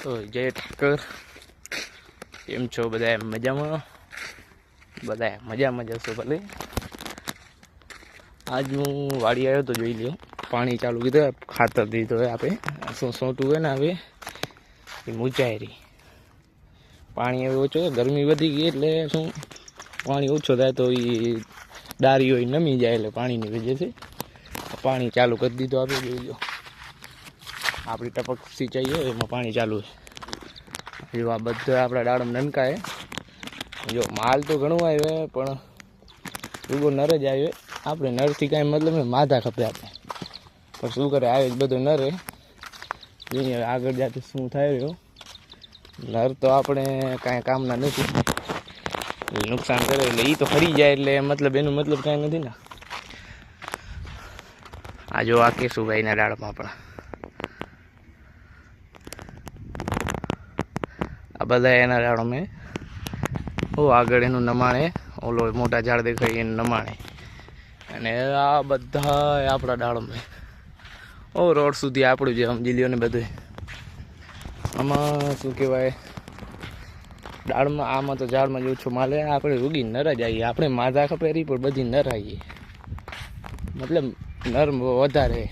તો જય ઠાકર, કેમ છો બધા? મજામાં? બધા મજામાં જશો ભલે. આજ હું વાડી આવ્યો તો જોઈ લ્યો, પાણી ચાલુ કીધું, ખાતર દીધો હોય આપણે શું સોટું હોય ને હવે એ મૂંચાઈ રહી. પાણી હવે ઓછું, ગરમી વધી ગઈ એટલે શું પાણી ઓછું થાય તો એ ડારી હોય નમી જાય, એટલે પાણીની વજહથી પાણી ચાલુ કરી દીધું. આપણે જોઈ લો, આપણી ટપક સિંચાઈ હોય એમાં પાણી ચાલુ છે. જો આ બધા આપણા દાડમ નનકાય. જો માલ તો ઘણું આવ્યો પણ રૂગો નર જ આવ્યો. આપણે નરથી કાંઈ મતલબ ને, માધા ખપે આપણે, પણ શું કરે આવે બધો નરે. જોઈએ આગળ જાતે શું થાય રહ્યો. નર તો આપણે કાંઈ કામના નથી, નુકસાન કરે એટલે એ તો ફરી જાય, એટલે મતલબ એનું મતલબ કાંઈ નથી ને. આ જો આ કેશુભાઈના દાડમાં આપણા આ બધા એના દાડો મેં આગળ એનું નમાણે, ઓલો મોટા ઝાડ દેખાય એને નમાણે, અને આ બધા આપણા દાડો મેં રોડ સુધી આપણું જે સમજી લ્યો ને બધું. આમાં શું કહેવાય, દાળમાં આમાં તો ઝાડમાં જ ઓછો માલે. આપણે રૂગી નર જ આવીએ, આપણે માધા ખપેરી પણ બધી નર આવીએ, મતલબ નર વધારે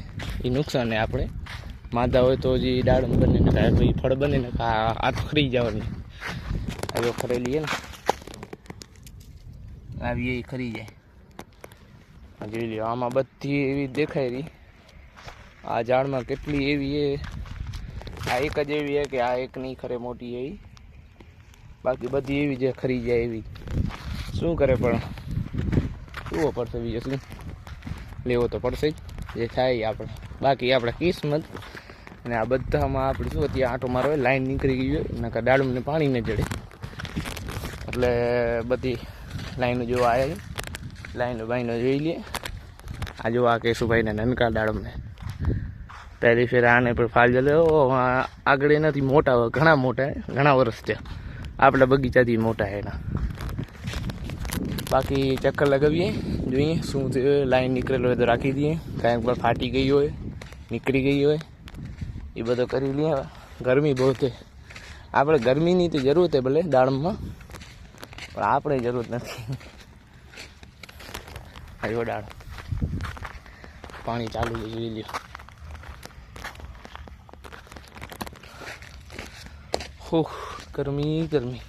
એ નુકસાન ને. આપણે માદા હોય તો જે દાડમ બને ને કાંઈ તો એ ફળ બને ને આ તો ખરી જવાની. હવે ખરેલી ને આવી એ ખરી જાય. જોઈ લો આમાં બધી એવી દેખાય રહી. આ ઝાડમાં કેટલી એવી એ, આ એક જ એવી છે કે આ એક નહીં ખરે મોટી એવી, બાકી બધી એવી જે ખરી જાય એવી. શું કરે પણ જોવો પડશે, બીજું શું, લેવો તો પડશે જ, જે થાય આપણે. બાકી આપણે કિસ્મત. અને આ બધામાં આપણે શું ત્યાં આંટો મારો લાઈન નીકળી ગઈ હોય, નકર દાડમને પાણી ન જડે, એટલે બધી લાઈનો જોવા આવ્યા છે. લાઈનો બાઈનો જોઈ લઈએ. આ જો આ કેશુભાઈને નનકા દાડમને પહેલી ફેર આને પણ ફાલ જલે. આગળ એનાથી મોટા હોય, ઘણા મોટા, ઘણા વર્ષ થયા આપણા બગીચાથી મોટા એના. બાકી ચક્કર લગાવીએ, જોઈએ શું થયું. લાઈન નીકળેલો હોય તો રાખી દઈએ, કાંઈક પર ફાટી ગઈ હોય, નીકળી ગઈ હોય, એ બધો કરી લઈએ. ગરમી બહુ છે, આપણે ગરમીની તો જરૂર છે ભલે દાળમાં, પણ આપણે જરૂર નથી. આવ્યો દાળ, પાણી ચાલુ છે જોઈ લ્યો. ગરમી ગરમી.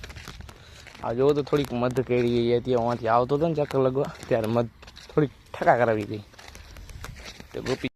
આ જોવો તો થોડીક મધ કેળી ગઈ હતી, અહીંયાથી આવતો હતો ને ચક્કર લગવા, ત્યારે મધ થોડીક ઠકા કરાવી ગઈ. તો ગોપી